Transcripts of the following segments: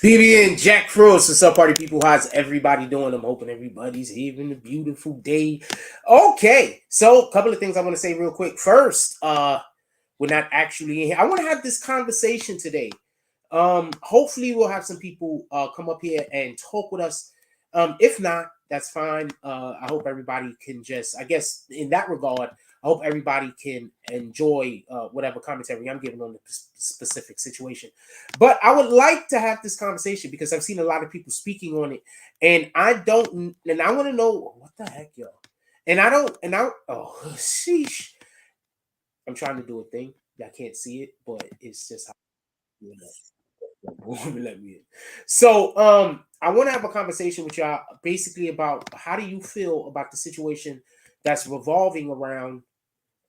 BBN Jack Frost, what's up, party people? How's everybody doing? I'm hoping everybody's having a beautiful day. Okay, so a couple of things I want to say real quick. First, we're not actually in here. I want to have this conversation today. Hopefully we'll have some people come up here and talk with us. If not, that's fine. I hope everybody can just, I guess, in that regard, I hope everybody can enjoy whatever commentary I'm giving on the specific situation. But I would like to have this conversation because I've seen a lot of people speaking on it, and I want to know what the heck, yo. Oh, sheesh. I'm trying to do a thing. I can't see it, but it's just how you know. Let me in. So, I want to have a conversation with y'all basically about how do you feel about the situation that's revolving around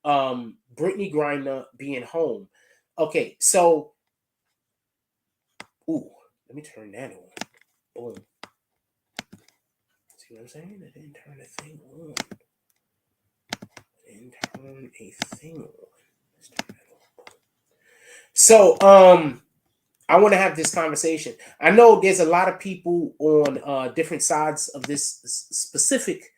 Brittney Griner being home. Okay, so let me turn that on. Boom. See what I'm saying? I didn't turn the thing on. Let's turn that on. So, I want to have this conversation. I know there's a lot of people on different sides of this specific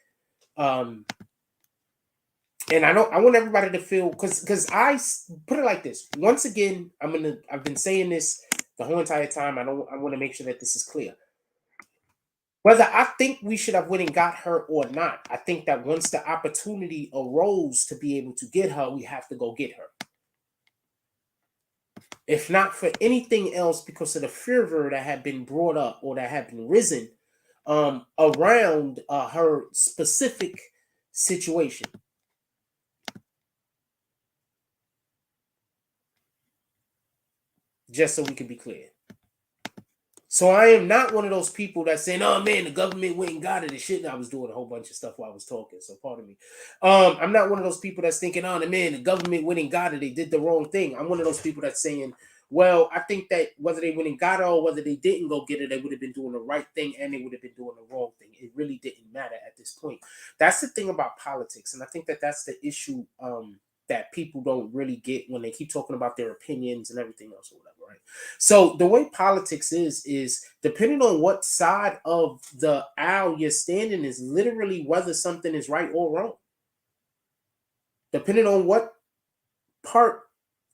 and I want everybody to feel because I put it like this. Once again, I've been saying this the whole entire time. I want to make sure that this is clear. Whether I think we should have went and got her or not, I think that once the opportunity arose to be able to get her, we have to go get her. If not for anything else, because of the fervor that had been brought up or that had been risen around her specific situation. Just so we can be clear. So I am not one of those people that's saying, oh man, the government went and got it and shit. I was doing a whole bunch of stuff while I was talking, so pardon me. I'm not one of those people that's thinking, oh man, the government went and got it. They did the wrong thing. I'm one of those people that's saying, well, I think that whether they went and got it or whether they didn't go get it, they would have been doing the right thing and they would have been doing the wrong thing. It really didn't matter at this point. That's the thing about politics. And I think that that's the issue that people don't really get when they keep talking about their opinions and everything else or whatever, right? So the way politics is depending on what side of the aisle you're standing is literally whether something is right or wrong. Depending on what part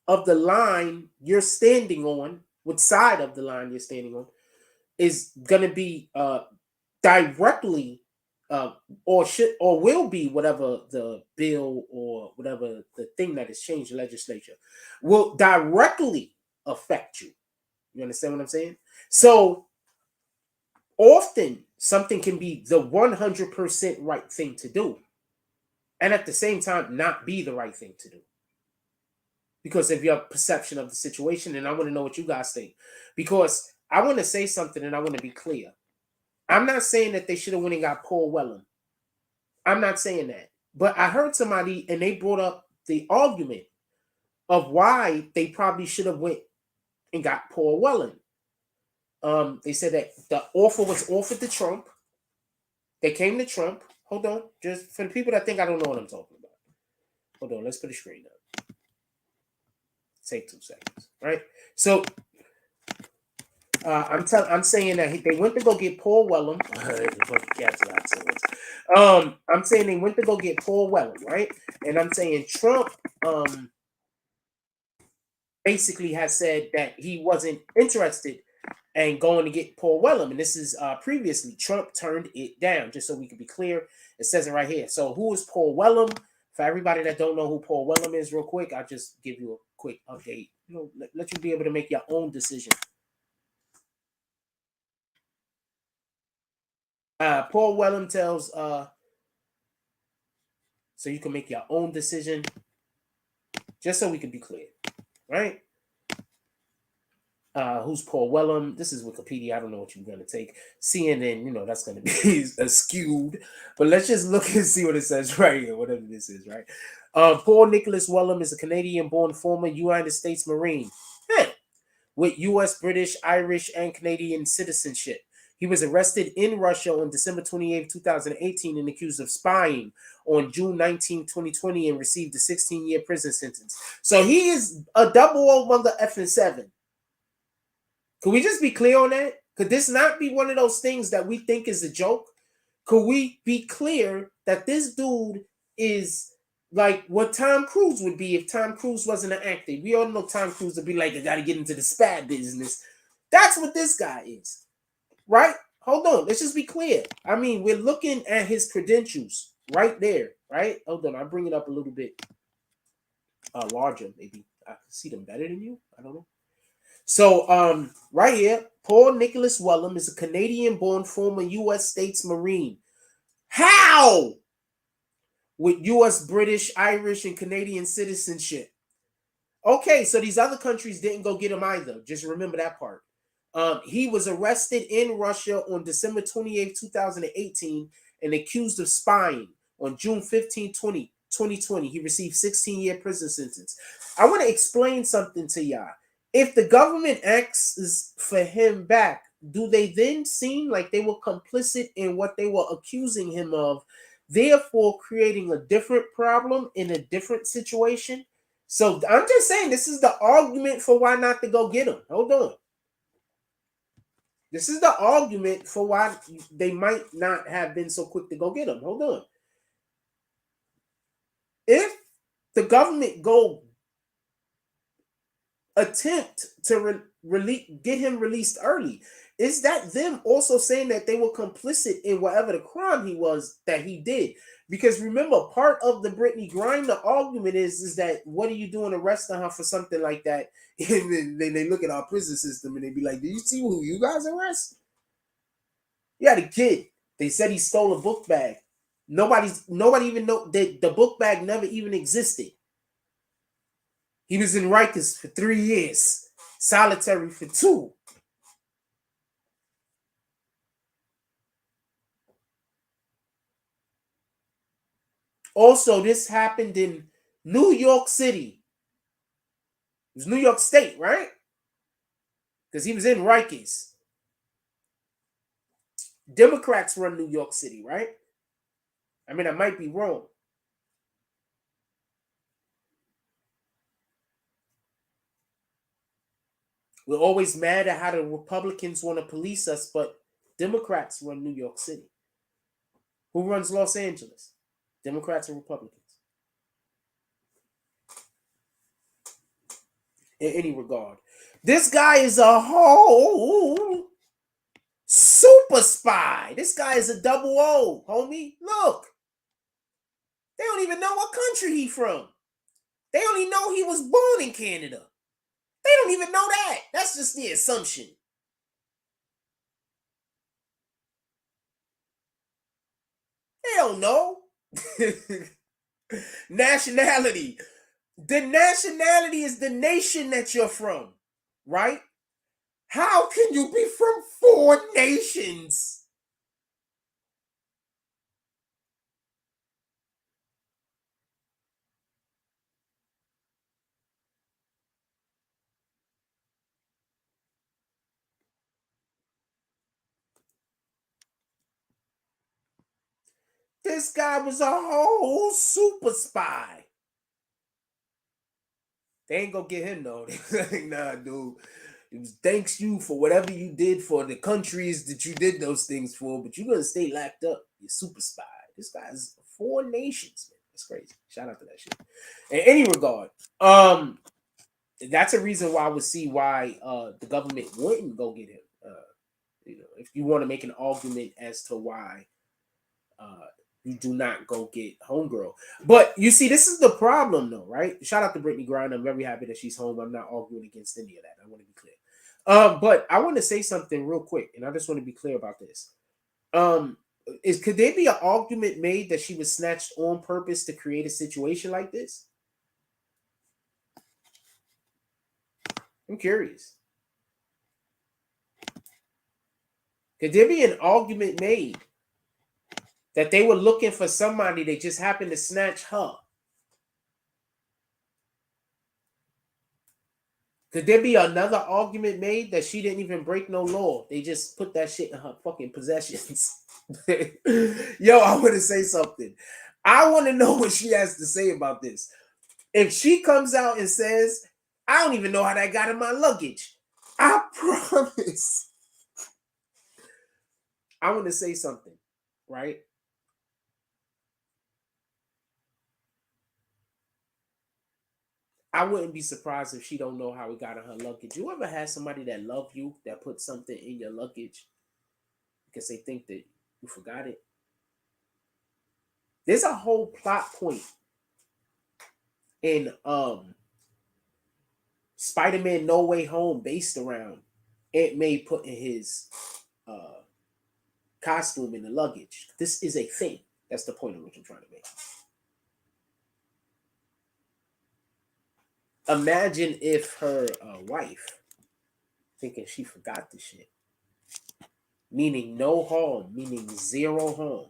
of the line you're standing on, what side of the line you're standing on, is going to be directly or should or will be whatever the bill or whatever the thing that has changed the legislature will directly affect you. You understand what I'm saying? So often something can be the 100% right thing to do and at the same time not be the right thing to do because of your perception of the situation. And I want to know what you guys think, because I want to say something and I want to be clear. I'm not saying that they should have went and got Paul Whelan. I'm not saying that. But I heard somebody and they brought up the argument of why they probably should have went and got Paul Whelan. They said that the offer was offered to Trump. They came to Trump. Hold on. Just for the people that think I don't know what I'm talking about. Hold on. Let's put the screen up. Take 2 seconds. Right? So I'm saying that they went to go get Paul Whelan. I'm saying they went to go get Paul Whelan, right? And I'm saying Trump basically has said that he wasn't interested in going to get Paul Whelan. And this is previously Trump turned it down, just so we can be clear. It says it right here. So who is Paul Whelan? For everybody that don't know who Paul Whelan is, real quick, I'll just give you a quick update. Let you be able to make your own decision. Paul Whelan tells so you can make your own decision, just so we can be clear, right? Who's Paul Whelan? This is Wikipedia. I don't know what you're going to take. CNN, that's going to be skewed. But let's just look and see what it says right here, whatever this is, right? Paul Nicholas Whelan is a Canadian-born former United States Marine with U.S., British, Irish, and Canadian citizenship. He was arrested in Russia on December 28, 2018 and accused of spying on June 19, 2020 and received a 16-year prison sentence. So he is a 007. Can we just be clear on that? Could this not be one of those things that we think is a joke? Could we be clear that this dude is like what Tom Cruise would be if Tom Cruise wasn't an actor? We all know Tom Cruise would be like, I gotta get into the spy business. That's what this guy is, right? Hold on, let's just be clear. I mean, we're looking at his credentials right there, right? Hold on, I'll bring it up a little bit larger, maybe. I can see them better than you. I don't know. So, right here, Paul Nicholas Whelan is a Canadian-born former U.S. States Marine. How? With U.S., British, Irish, and Canadian citizenship. Okay, so these other countries didn't go get him either. Just remember that part. He was arrested in Russia on December 28, 2018, and accused of spying. On June 15, 2020, he received 16-year prison sentence. I want to explain something to y'all. If the government asks for him back, do they then seem like they were complicit in what they were accusing him of, therefore creating a different problem in a different situation? So I'm just saying this is the argument for why not to go get him. Hold on. This is the argument for why they might not have been so quick to go get him. Hold on. If the government go attempt to get him released early, is that them also saying that they were complicit in whatever the crime he was that he did? Because remember, part of the Brittney Griner argument is that what are you doing arresting her for something like that? And then they look at our prison system and they be like, do you see who you guys arrest? Yeah, the kid. They said he stole a book bag. Nobody even know that the book bag never even existed. He was in Rikers for 3 years, solitary for 2. Also, this happened in New York City. It was New York State, right? Because he was in Rikers. Democrats run New York City, right? I mean, I might be wrong. We're always mad at how the Republicans want to police us, but Democrats run New York City. Who runs Los Angeles? Democrats and Republicans. In any regard, this guy is a whole super spy. This guy is a double O, homie. Look. They don't even know what country he from. They only know he was born in Canada. They don't even know that. That's just the assumption. They don't know. Nationality. The nationality is the nation that you're from, right? How can you be from 4 nations? This guy was a whole super spy. They ain't gonna get him though. Like, nah, dude. It was thanks you for whatever you did for the countries that you did those things for, but you're gonna stay locked up. You super spy. This guy's 4 nations, man. That's crazy. Shout out to that shit. In any regard, that's a reason why I would see why the government wouldn't go get him. If you want to make an argument as to why you do not go get homegirl. But you see, this is the problem though, right? Shout out to Brittney Griner. I'm very happy that she's home. I'm not arguing against any of that. I want to be clear. But I want to say something real quick, and I just want to be clear about this. Could there be an argument made that she was snatched on purpose to create a situation like this? I'm curious. Could there be an argument made that they were looking for somebody, they just happened to snatch her? Could there be another argument made that she didn't even break no law? They just put that shit in her fucking possessions. Yo, I want to say something. I want to know what she has to say about this. If she comes out and says, I don't even know how that got in my luggage, I promise I want to say something, right? I wouldn't be surprised if she don't know how it got in her luggage. You ever had somebody that love you that put something in your luggage because they think that you forgot it? There's a whole plot point in Spider-Man No Way Home based around Aunt May putting his uh costume in the luggage. This is a thing. That's the point of what I'm trying to make. Imagine if her wife thinking she forgot the shit, meaning no harm, meaning zero harm.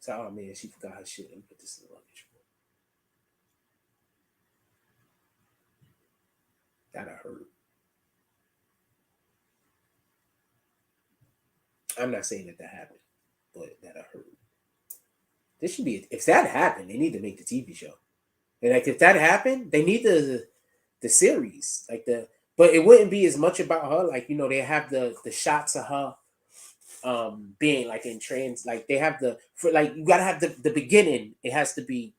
So, oh man, she forgot her shit. Let me put this in the luggage. That'd hurt. I'm not saying that happened, but that'd hurt. This should be, if that happened, they need to make the TV show. And like if that happened, they need the series. Like but it wouldn't be as much about her. Like, they have the shots of her being like in trans, like they have like you gotta have the beginning. It has to be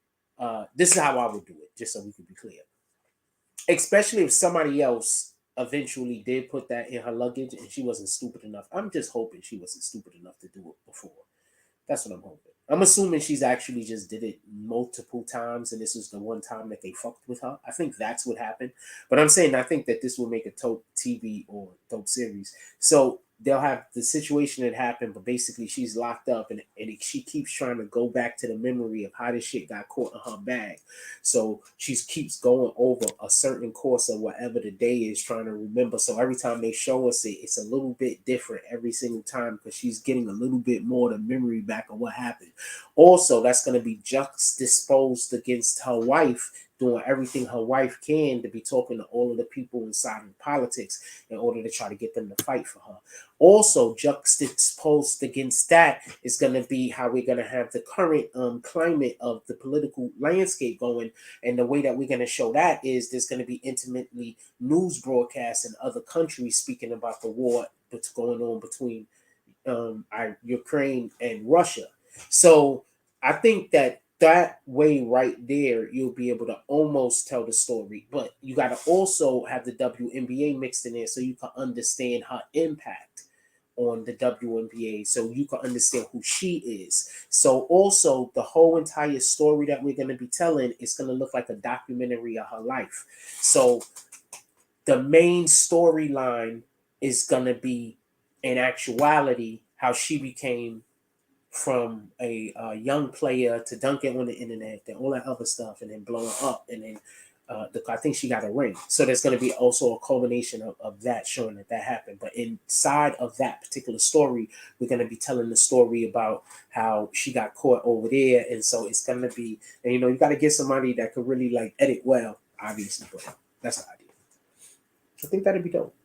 this is how I would do it, just so we can be clear. Especially if somebody else eventually did put that in her luggage and she wasn't stupid enough. I'm just hoping she wasn't stupid enough to do it before. That's what I'm hoping. I'm assuming she's actually just did it multiple times and this was the one time that they fucked with her. I think that's what happened. But I'm saying I think that this will make a dope TV or dope series. So they'll have the situation that happened, but basically she's locked up and she keeps trying to go back to the memory of how this shit got caught in her bag. So she keeps going over a certain course of whatever the day is, trying to remember. So every time they show us it, it's a little bit different every single time because she's getting a little bit more the memory back of what happened. Also, that's going to be juxtaposed against her wife doing everything her wife can to be talking to all of the people inside of politics in order to try to get them to fight for her. Also, juxtaposed against that is going to be how we're going to have the current climate of the political landscape going. And the way that we're going to show that is there's going to be intimately news broadcasts in other countries speaking about the war that's going on between Ukraine and Russia. So I think that way right there, you'll be able to almost tell the story. But you got to also have the WNBA mixed in there so you can understand her impact on the WNBA, so you can understand who she is. So also the whole entire story that we're going to be telling is going to look like a documentary of her life. So the main storyline is going to be, in actuality, how she became from a young player to dunking on the internet and all that other stuff and then blowing up and then I think she got a ring. So there's going to be also a culmination of that showing that happened. But inside of that particular story, we're going to be telling the story about how she got caught over there. And so it's going to be, and you got to get somebody that could really like edit well, obviously, but that's the idea. I think that'd be dope.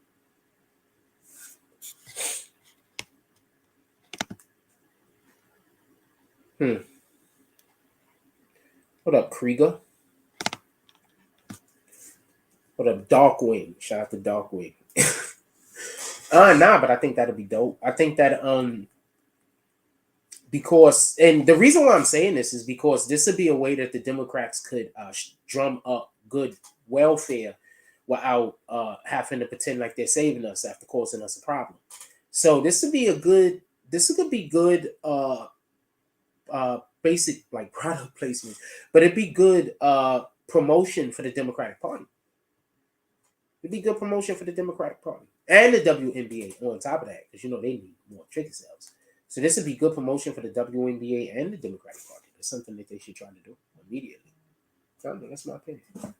What up, Krieger? What up, Darkwing? Shout out to Darkwing. Nah, but I think that'd be dope. I think that because, and the reason why I'm saying this is because this would be a way that the Democrats could drum up good welfare without having to pretend like they're saving us after causing us a problem. So this would be good basic like product placement, but it'd be good promotion for the Democratic Party. It'd be good promotion for the Democratic Party and the WNBA on top of that, because they need more ticket sales. So this would be good promotion for the WNBA and the Democratic Party. That's something that they should try to do immediately. That's my opinion. It'd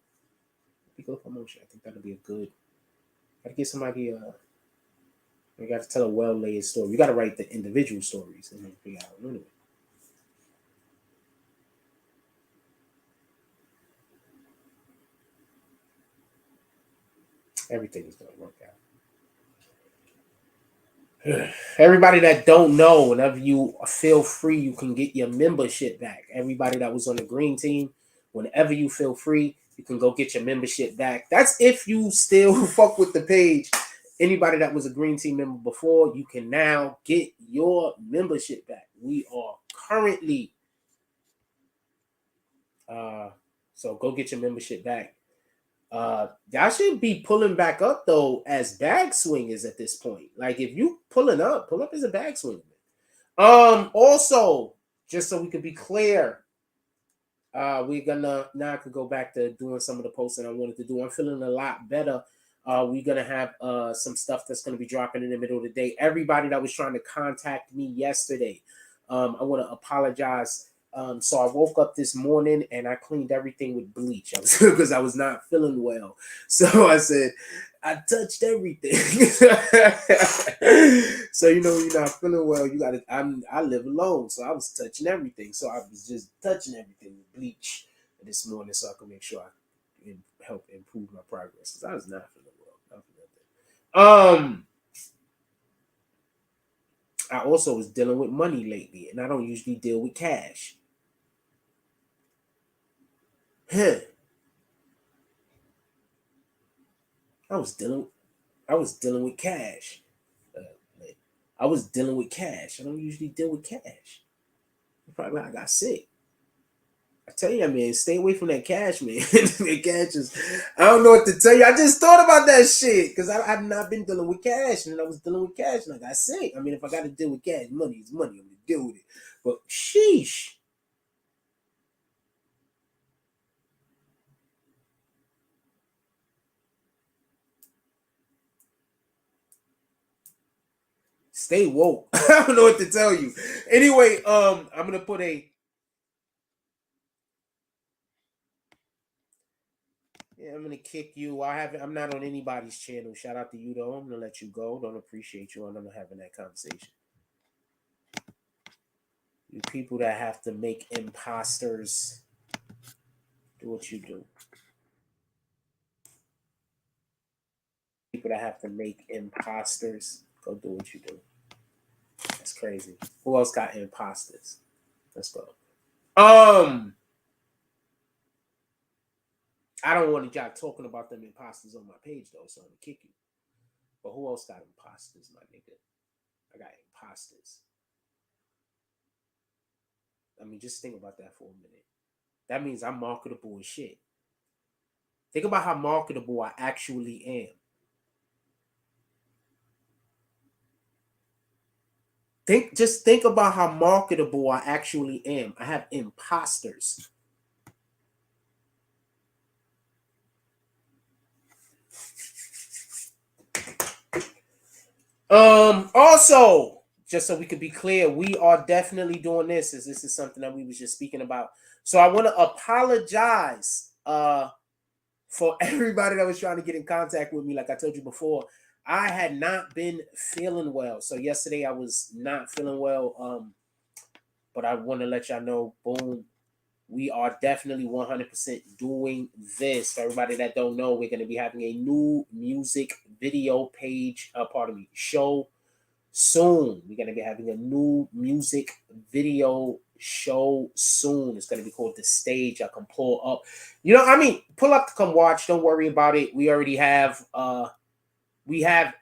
be good promotion. I think that'd be a good. Gotta get somebody. You got to tell a well-laid story. You got to write the individual stories and then figure out anyway. Everything is going to work out. Everybody that don't know, whenever you feel free, you can get your membership back. Everybody that was on the green team, whenever you feel free, you can go get your membership back. That's if you still fuck with the page Anybody that was a Green Team member before, you can now get your membership back. We are currently, so go get your membership back. Y'all should be pulling back up though as bag swingers at this point. Like if you pull up as a bag swinger. Also, just so we can be clear, we're gonna now I could go back to doing some of the posting I wanted to do. I'm feeling a lot better. We're gonna have some stuff that's gonna be dropping in the middle of the day. Everybody that was trying to contact me yesterday, I want to apologize. So I woke up this morning and I cleaned everything with bleach because I was not feeling well. So I said, I touched everything. So you know, you're not feeling well. You gotta. I live alone, so I was touching everything. So I was just touching everything with bleach this morning, so I could make sure I can help improve my progress. Because I was not feeling well. Not feeling I also was dealing with money lately, and I don't usually deal with cash. I was dealing with cash. I was dealing with cash. I don't usually deal with cash. Probably I got sick. I tell you, man, stay away from that cash, man. That cash is, I don't know what to tell you. I just thought about that shit because I've not been dealing with cash, and I was dealing with cash, and I got sick. I mean, if I got to deal with cash, money is money. I'm gonna deal with it. But sheesh. Stay woke. I don't know what to tell you. Anyway, I'm gonna put a. Yeah, I'm gonna kick you. I'm not on anybody's channel. Shout out to you though. I'm gonna let you go. Don't appreciate you, and I'm having that conversation. You people that have to make imposters do what you do. People that have to make imposters go do what you do. That's crazy. Who else got imposters? Let's go. I don't want y'all talking about them imposters on my page though, so I'm gonna kick you. But who else got imposters, my nigga? I got imposters. I mean, just think about that for a minute. That means I'm marketable as shit. Think about how marketable I actually am. Just think about how marketable I actually am. I have imposters. Also, just so we could be clear, we are definitely doing this, as this is something that we was just speaking about. So I want to apologize for everybody that was trying to get in contact with me. Like I told you before, I had not been feeling well. So yesterday I was not feeling well. But I want to let y'all know, boom, we are definitely 100% doing this. For everybody that don't know, we're going to be having a new music video page, show soon. We're going to be having a new music video show soon. It's going to be called The Stage. I can pull up. You know, I mean, pull up to come watch. Don't worry about it. We already have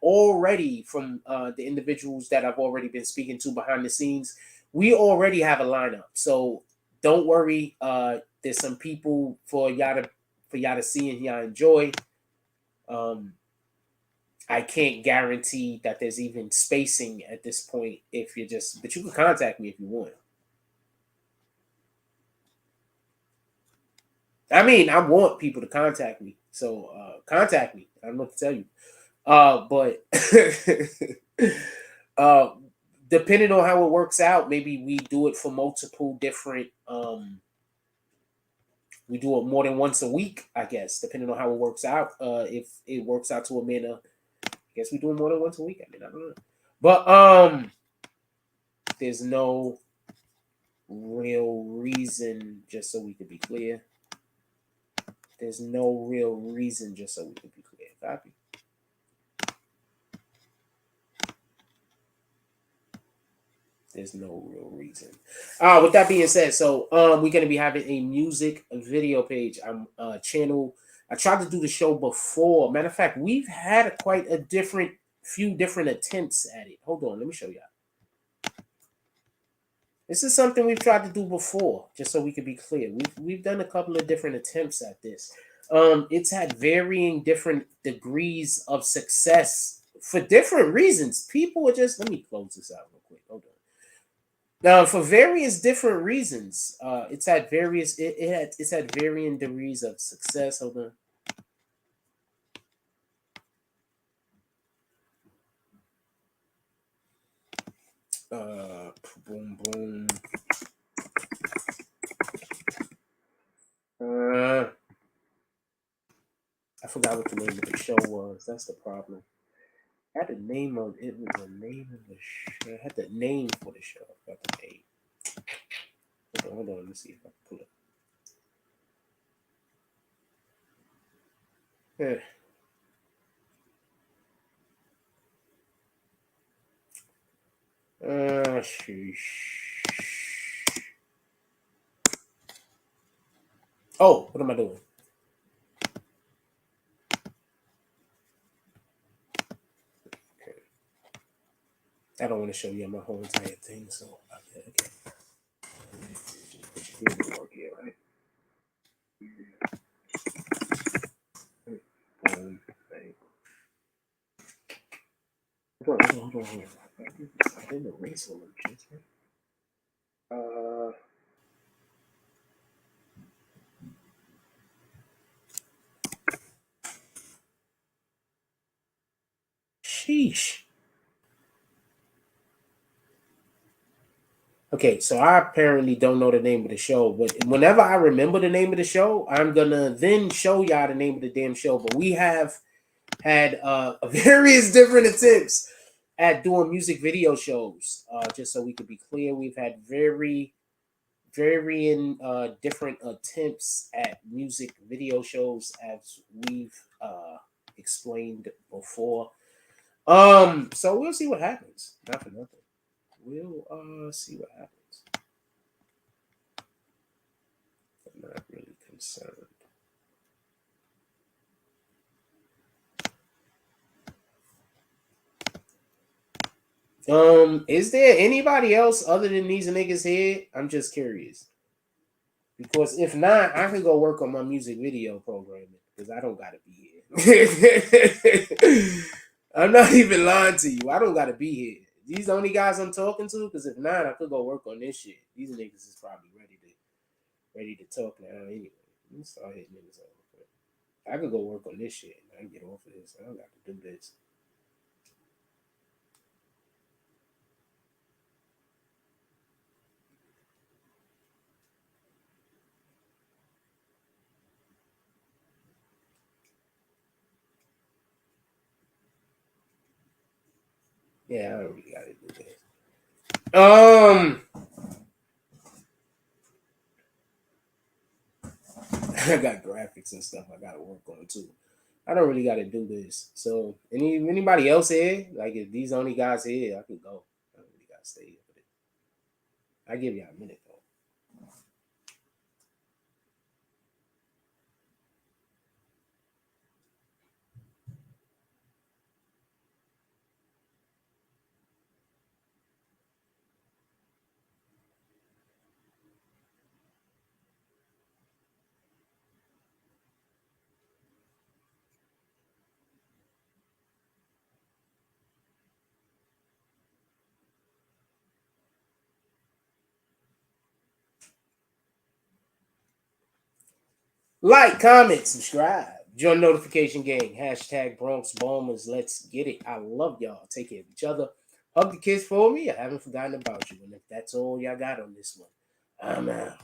already from the individuals that I've already been speaking to behind the scenes, we already have a lineup. So don't worry. There's some people for y'all to see and y'all enjoy. I can't guarantee that there's even spacing at this point but you can contact me if you want. I mean, I want people to contact me. So contact me. I don't know what to tell you. But depending on how it works out, maybe we do it for multiple different we do it more than once a week, I guess, depending on how it works out. If it works out to a manner, I guess we do it more than once a week. I mean, I don't know. But there's no real reason, just so we could be clear. There's no real reason, just so we could be clear. Copy. There's no real reason. With that being said, so we're gonna be having a music video page. Channel. I tried to do the show before. Matter of fact, we've had quite a different few different attempts at it. Hold on, let me show y'all. This is something we've tried to do before, just so we can be clear. We've done a couple of different attempts at this. It's had varying different degrees of success for different reasons. People are just, let me close this out real quick. Hold on. Now, for various different reasons, it's had various it's had varying degrees of success. Hold on. Boom, boom. I forgot what the name of the show was. That's the problem. I had the name of it. Was the name of the show. I had the name for the show. I forgot the name. Hold on. Let's see if I can pull it. Oh, what am I doing? Okay. I don't want to show you my whole entire thing, so okay. Work here, right? Hold on. I didn't erase all of this, right? Sheesh. Okay, so I apparently don't know the name of the show, but whenever I remember the name of the show, I'm gonna then show y'all the name of the damn show. But we have had various different attempts at doing music video shows. Just so we could be clear, we've had varying different attempts at music video shows, as we've explained before. So we'll see what happens. Not for nothing. We'll see what happens. I'm not really concerned. Is there anybody else other than these niggas here? I'm just curious. Because if not, I could go work on my music video programming because I don't gotta be here. I'm not even lying to you. I don't gotta be here. These the only guys I'm talking to, because if not, I could go work on this shit. These niggas is probably ready to talk now anyway. Let me start hitting niggas up. I could go work on this shit and I can get off of this. I don't got to do this. Yeah, I don't really got to do this. I got graphics and stuff I got to work on too. I don't really got to do this. So anybody else here, like if these only guys here, I could go. I don't really got to stay here for it. I give y'all a minute though. Like, comment, subscribe. Join notification gang. Hashtag Bronx Bombers. Let's get it. I love y'all. Take care of each other. Hug the kids for me. I haven't forgotten about you. And if that's all y'all got on this one, I'm out.